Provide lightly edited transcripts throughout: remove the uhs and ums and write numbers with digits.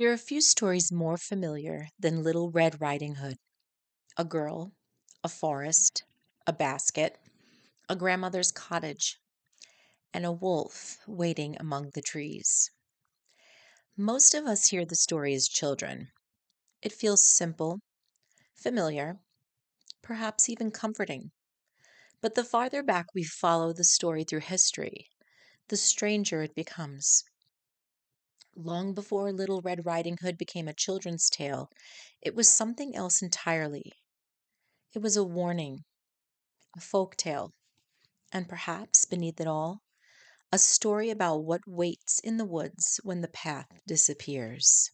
There are a few stories more familiar than Little Red Riding Hood: a girl, a forest, a basket, a grandmother's cottage, and a wolf waiting among the trees. Most of us hear the story as children. It feels simple, familiar, perhaps even comforting. But the farther back we follow the story through history, the stranger it becomes. Long before Little Red Riding Hood became a children's tale, it was something else entirely. It was a warning, a folk tale, and perhaps beneath it all, a story about what waits in the woods when the path disappears.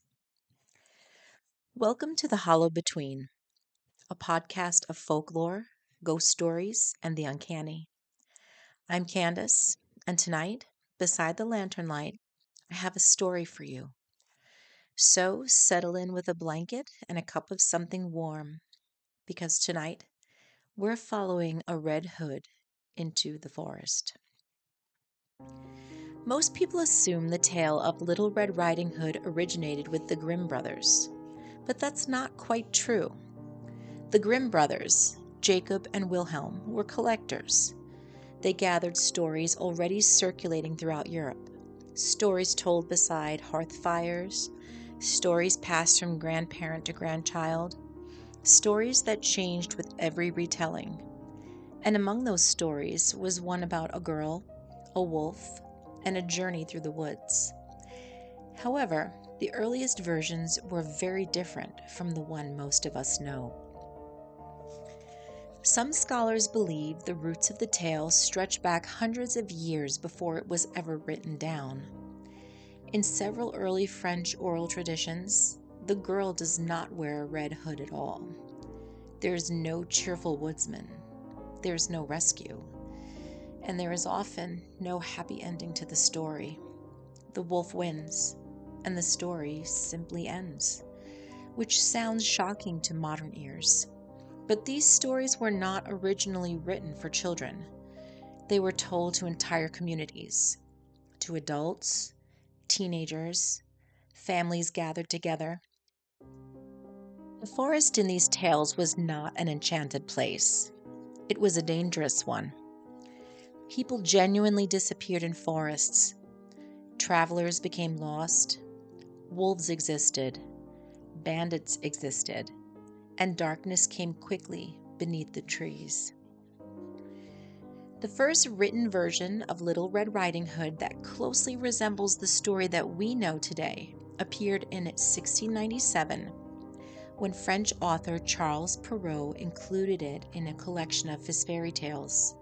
Welcome to The Hollow Between, a podcast of folklore, ghost stories, and the uncanny. I'm Candace, and tonight, beside the lantern light, I have a story for you. So settle in with a blanket and a cup of something warm, because tonight we're following a red hood into the forest. Most people assume the tale of Little Red Riding Hood originated with the Grimm Brothers, but that's not quite true. The Grimm brothers, Jacob and Wilhelm, were collectors. They gathered stories already circulating throughout Europe, stories told beside hearth fires, stories passed from grandparent to grandchild, stories that changed with every retelling. And among those stories was one about a girl, a wolf, and a journey through the woods. However, the earliest versions were very different from the one most of us know. Some scholars believe the roots of the tale stretch back hundreds of years before it was ever written down. In several early French oral traditions, the girl does not wear a red hood at all. There's no cheerful woodsman. There's no rescue. And there is often no happy ending to the story. The wolf wins, and the story simply ends, which sounds shocking to modern ears. But these stories were not originally written for children. They were told to entire communities, to adults, teenagers, families gathered together. The forest in these tales was not an enchanted place. It was a dangerous one. People genuinely disappeared in forests. Travelers became lost. Wolves existed. Bandits existed. And darkness came quickly beneath the trees. The first written version of Little Red Riding Hood that closely resembles the story that we know today appeared in 1697 when French author Charles Perrault included it in a collection of his fairy tales.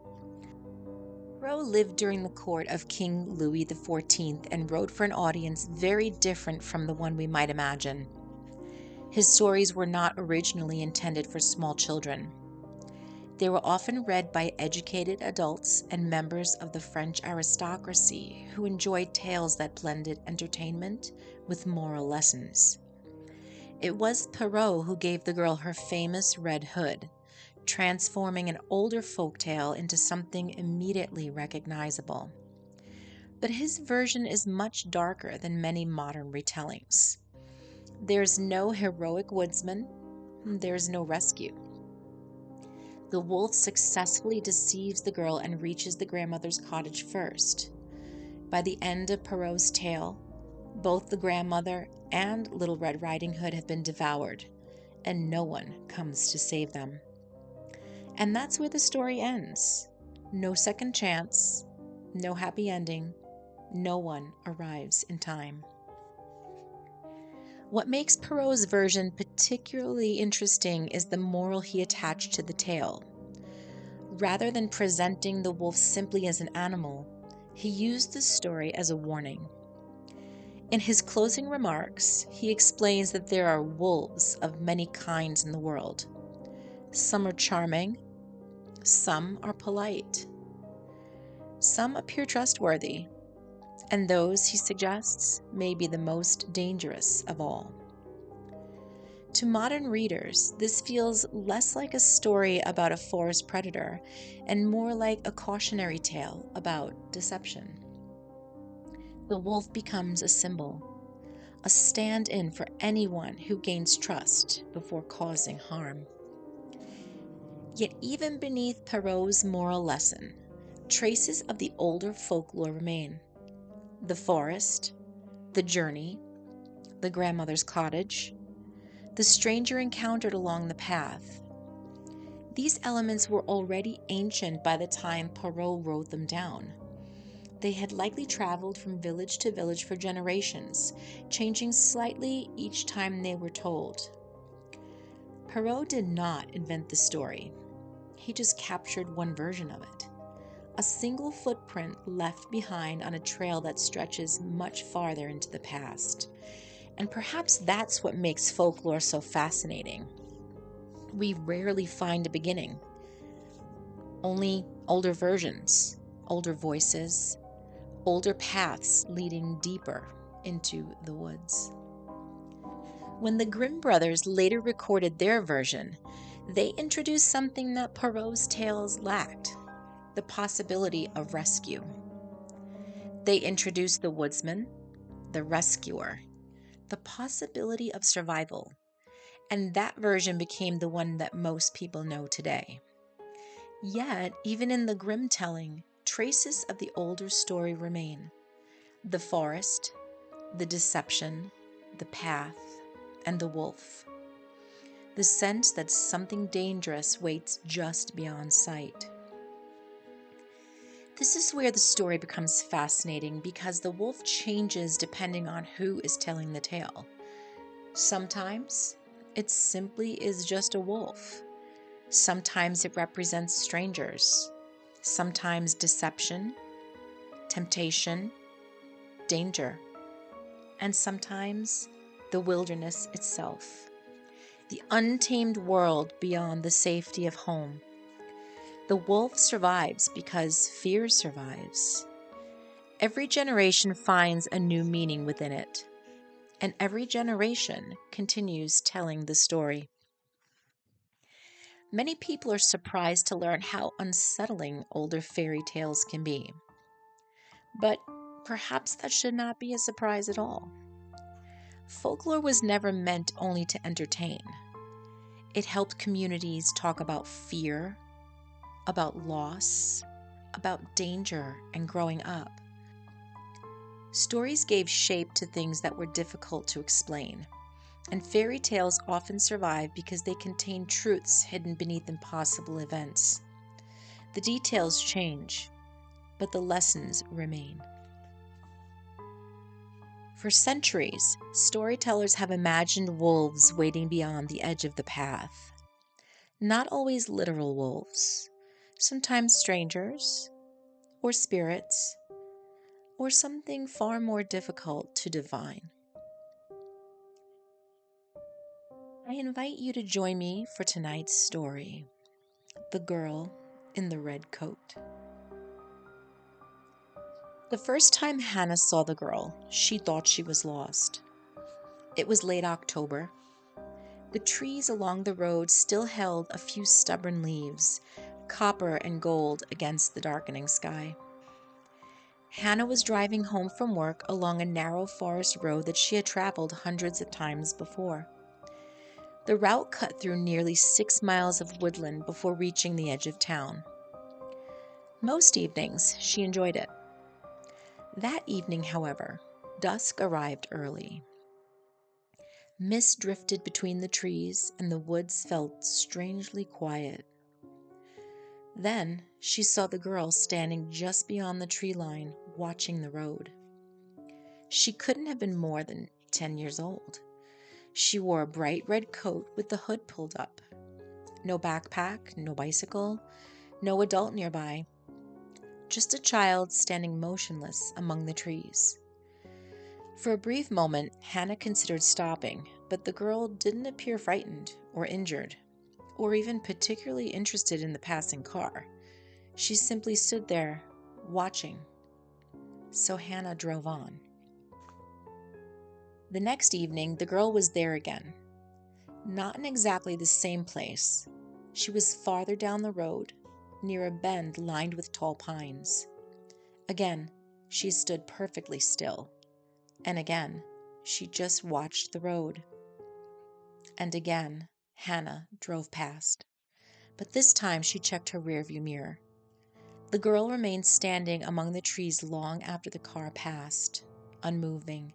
Perrault lived during the court of King Louis XIV and wrote for an audience very different from the one we might imagine. His stories were not originally intended for small children. They were often read by educated adults and members of the French aristocracy who enjoyed tales that blended entertainment with moral lessons. It was Perrault who gave the girl her famous red hood, transforming an older folktale into something immediately recognizable. But his version is much darker than many modern retellings. There's no heroic woodsman, there's no rescue. The wolf successfully deceives the girl and reaches the grandmother's cottage first. By the end of Perrault's tale, both the grandmother and Little Red Riding Hood have been devoured, and no one comes to save them. And that's where the story ends. No second chance, no happy ending, no one arrives in time. What makes Perrault's version particularly interesting is the moral he attached to the tale. Rather than presenting the wolf simply as an animal, he used the story as a warning. In his closing remarks, he explains that there are wolves of many kinds in the world. Some are charming, some are polite, some appear trustworthy, and those, he suggests, may be the most dangerous of all. To modern readers, this feels less like a story about a forest predator and more like a cautionary tale about deception. The wolf becomes a symbol, a stand-in for anyone who gains trust before causing harm. Yet even beneath Perrault's moral lesson, traces of the older folklore remain. The forest, the journey, the grandmother's cottage, the stranger encountered along the path. These elements were already ancient by the time Perrault wrote them down. They had likely traveled from village to village for generations, changing slightly each time they were told. Perrault did not invent the story. He just captured one version of it. A single footprint left behind on a trail that stretches much farther into the past. And perhaps that's what makes folklore so fascinating. We rarely find a beginning. Only older versions, older voices, older paths leading deeper into the woods. When the Grimm brothers later recorded their version, they introduced something that Perrault's tales lacked: the possibility of rescue. They introduced the woodsman, the rescuer, the possibility of survival, and that version became the one that most people know today. Yet, even in the Grimm telling, traces of the older story remain: the forest, the deception, the path, and the wolf. The sense that something dangerous waits just beyond sight. This is where the story becomes fascinating because the wolf changes depending on who is telling the tale. Sometimes it simply is just a wolf. Sometimes it represents strangers. Sometimes deception, temptation, danger, and sometimes the wilderness itself, the untamed world beyond the safety of home. The wolf survives because fear survives. Every generation finds a new meaning within it, and every generation continues telling the story. Many people are surprised to learn how unsettling older fairy tales can be. But perhaps that should not be a surprise at all. Folklore was never meant only to entertain. It helped communities talk about fear, about loss, about danger, and growing up. Stories gave shape to things that were difficult to explain, and fairy tales often survive because they contain truths hidden beneath impossible events. The details change, but the lessons remain. For centuries, storytellers have imagined wolves waiting beyond the edge of the path. Not always literal wolves, sometimes strangers, or spirits, or something far more difficult to define. I invite you to join me for tonight's story, The Girl in the Red Coat. The first time Hannah saw the girl, she thought she was lost. It was late October. The trees along the road still held a few stubborn leaves, copper and gold against the darkening sky. Hannah was driving home from work along a narrow forest road that she had traveled hundreds of times before. The route cut through nearly 6 miles of woodland before reaching the edge of town. Most evenings, she enjoyed it. That evening, however, dusk arrived early. Mist drifted between the trees, and the woods felt strangely quiet. Then she saw the girl standing just beyond the tree line, watching the road. She couldn't have been more than 10 years old. She wore a bright red coat with the hood pulled up. No backpack, no bicycle, no adult nearby. Just a child standing motionless among the trees. For a brief moment, Hannah considered stopping, but the girl didn't appear frightened or injured, or even particularly interested in the passing car. She simply stood there, watching. So Hannah drove on. The next evening, the girl was there again. Not in exactly the same place. She was farther down the road, near a bend lined with tall pines. Again, she stood perfectly still. And again, She just watched the road. And again, Hannah drove past. But this time she checked her rearview mirror. The girl remained standing among the trees long after the car passed, unmoving,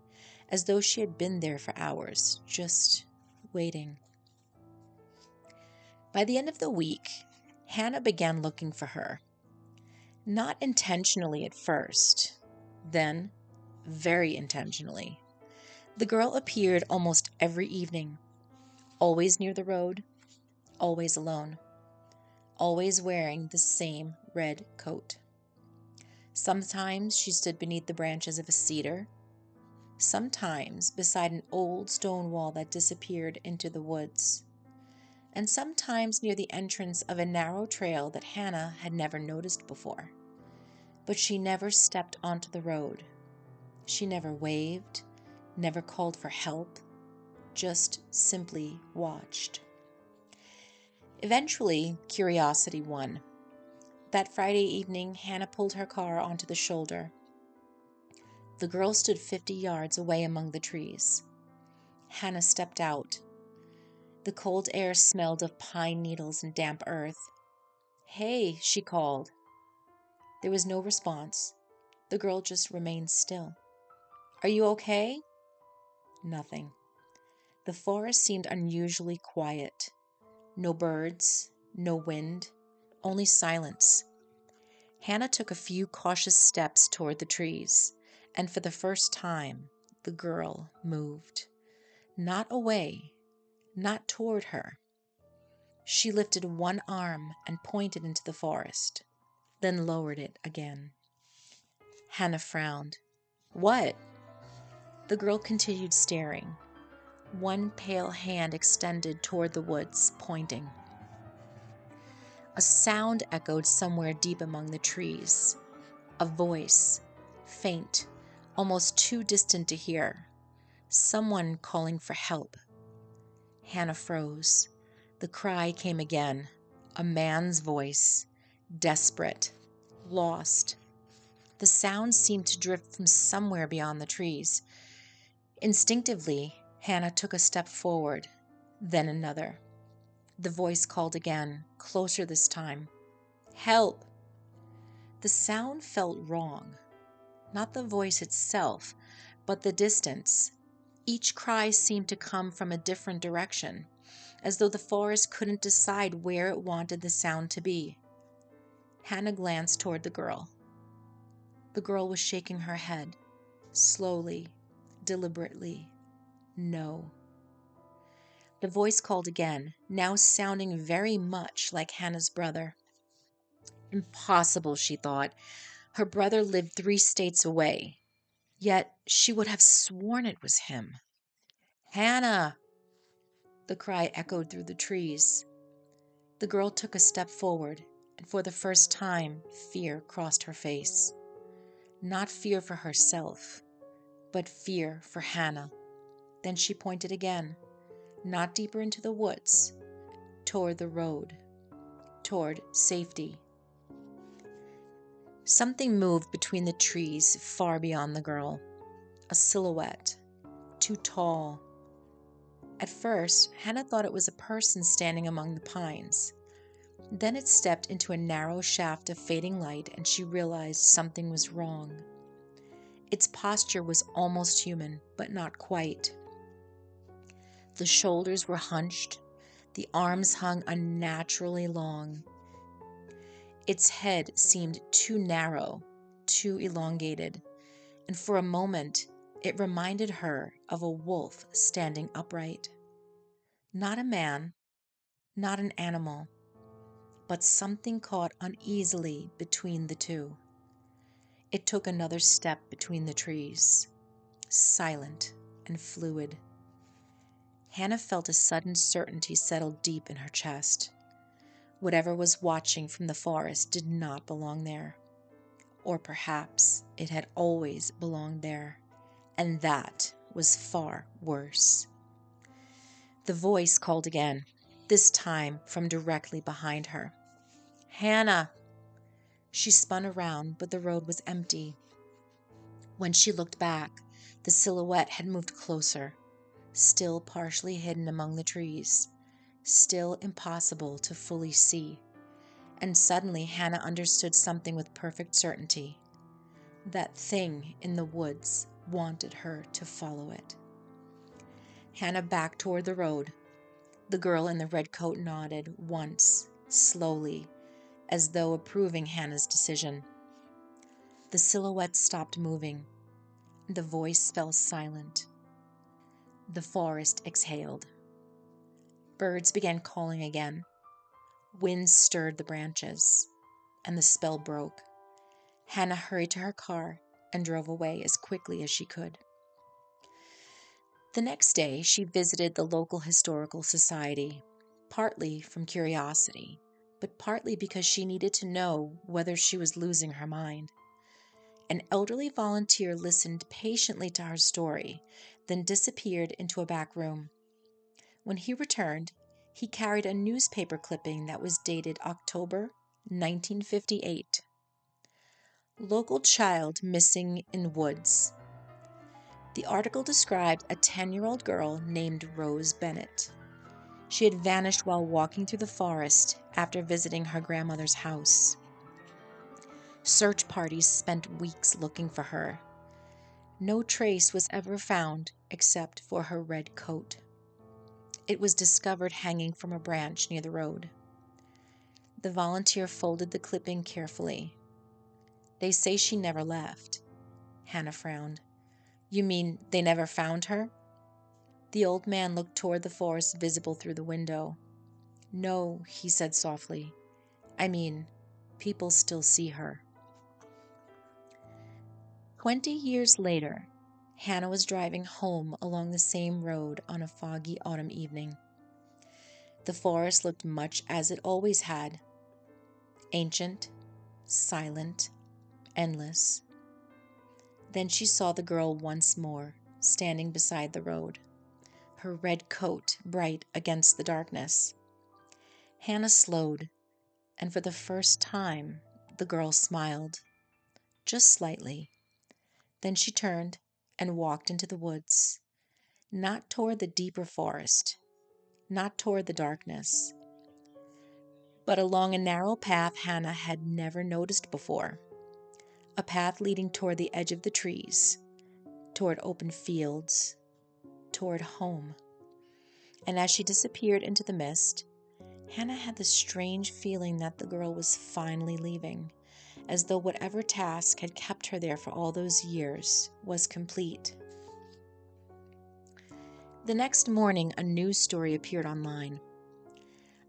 as though she had been there for hours, just waiting. By the end of the week, Hannah began looking for her. Not intentionally at first, then very intentionally. The girl appeared almost every evening, always near the road, always alone, always wearing the same red coat. Sometimes she stood beneath the branches of a cedar, sometimes beside an old stone wall that disappeared into the woods, and sometimes near the entrance of a narrow trail that Hannah had never noticed before. But she never stepped onto the road. She never waved, never called for help, just simply watched. Eventually, curiosity won. That Friday evening, Hannah pulled her car onto the shoulder. The girl stood 50 yards away among the trees. Hannah stepped out. The cold air smelled of pine needles and damp earth. "Hey," she called. There was no response. The girl just remained still. "Are you okay?" Nothing. The forest seemed unusually quiet. No birds, no wind, only silence. Hannah took a few cautious steps toward the trees, and for the first time, the girl moved. Not away, not toward her. She lifted one arm and pointed into the forest, then lowered it again. Hannah frowned. "What?" The girl continued staring. One pale hand extended toward the woods, pointing. A sound echoed somewhere deep among the trees. A voice, faint, almost too distant to hear. Someone calling for help. Hannah froze. The cry came again. A man's voice, desperate, lost. The sound seemed to drift from somewhere beyond the trees. Instinctively, Hannah took a step forward, then another. The voice called again, closer this time. "Help!" The sound felt wrong. Not the voice itself, but the distance. Each cry seemed to come from a different direction, as though the forest couldn't decide where it wanted the sound to be. Hannah glanced toward the girl. The girl was shaking her head, slowly, deliberately. No. The voice called again, now sounding very much like Hannah's brother. Impossible, she thought. Her brother lived 3 states away. Yet she would have sworn it was him. "Hannah!" The cry echoed through the trees. The girl took a step forward, and for the first time, fear crossed her face. Not fear for herself, but fear for Hannah. Then she pointed again, not deeper into the woods, toward the road, toward safety. Something moved between the trees far beyond the girl. A silhouette, too tall. At first, Hannah thought it was a person standing among the pines. Then it stepped into a narrow shaft of fading light, and she realized something was wrong. Its posture was almost human, but not quite. The shoulders were hunched, the arms hung unnaturally long. Its head seemed too narrow, too elongated, and for a moment it reminded her of a wolf standing upright. Not a man, not an animal, but something caught uneasily between the two. It took another step between the trees, silent and fluid. Hannah felt a sudden certainty settle deep in her chest. Whatever was watching from the forest did not belong there. Or perhaps it had always belonged there, and that was far worse. The voice called again, this time from directly behind her. "Hannah!" She spun around, but the road was empty. When she looked back, The silhouette had moved closer, still partially hidden among the trees, still impossible to fully see. And suddenly Hannah understood something with perfect certainty. That thing in the woods wanted her to follow it. Hannah backed toward the road. The girl in the red coat nodded once, slowly, as though approving Hannah's decision. The silhouette stopped moving. The voice fell silent. The forest exhaled. Birds began calling again. Wind stirred the branches, and the spell broke. Hannah hurried to her car and drove away as quickly as she could. The next day, she visited the local historical society, partly from curiosity, but partly because she needed to know whether she was losing her mind. An elderly volunteer listened patiently to her story, then disappeared into a back room. When he returned, he carried a newspaper clipping that was dated October 1958. Local child missing in woods. The article described a 10-year-old girl named Rose Bennett. She had vanished while walking through the forest after visiting her grandmother's house. Search parties spent weeks looking for her. No trace was ever found except for her red coat. It was discovered hanging from a branch near the road. The volunteer folded the clipping carefully. They say she never left. Hannah frowned. You mean they never found her? The old man looked toward the forest visible through the window. No, he said softly. I mean, people still see her. 20 years later, Hannah was driving home along the same road on a foggy autumn evening. The forest looked much as it always had. Ancient, silent, endless. Then she saw the girl once more, standing beside the road, her red coat bright against the darkness. Hannah slowed, and for the first time, the girl smiled, just slightly. Then she turned and walked into the woods, not toward the deeper forest, not toward the darkness, but along a narrow path Hannah had never noticed before. A path leading toward the edge of the trees, toward open fields, toward home. And as she disappeared into the mist, Hannah had the strange feeling that the girl was finally leaving, as though whatever task had kept her there for all those years was complete. The next morning, a news story appeared online.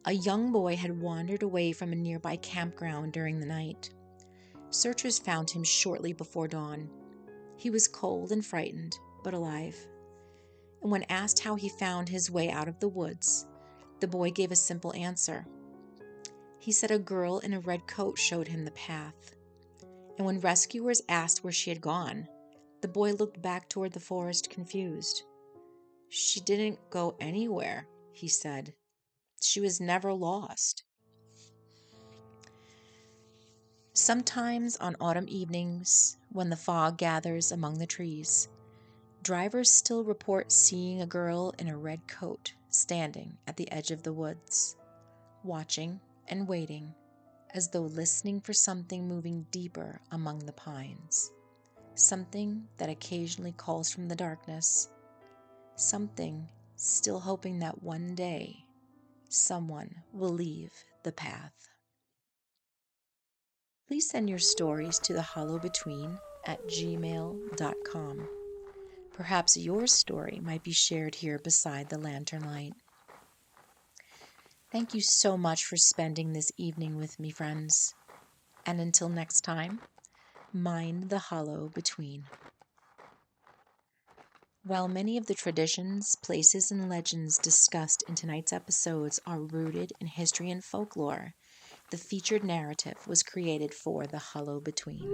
A young boy had wandered away from a nearby campground during the night. Searchers found him shortly before dawn. He was cold and frightened, but alive. And when asked how he found his way out of the woods, the boy gave a simple answer. He said a girl in a red coat showed him the path. And when rescuers asked where she had gone, the boy looked back toward the forest confused. She didn't go anywhere, he said. She was never lost. Sometimes on autumn evenings, when the fog gathers among the trees, drivers still report seeing a girl in a red coat standing at the edge of the woods, watching and waiting, as though listening for something moving deeper among the pines, something that occasionally calls from the darkness, something still hoping that one day someone will leave the path. Please send your stories to thehollowbetween@gmail.com. Perhaps your story might be shared here beside the lantern light. Thank you so much for spending this evening with me, friends. And until next time, mind the hollow between. While many of the traditions, places, and legends discussed in tonight's episodes are rooted in history and folklore, the featured narrative was created for The Hollow Between.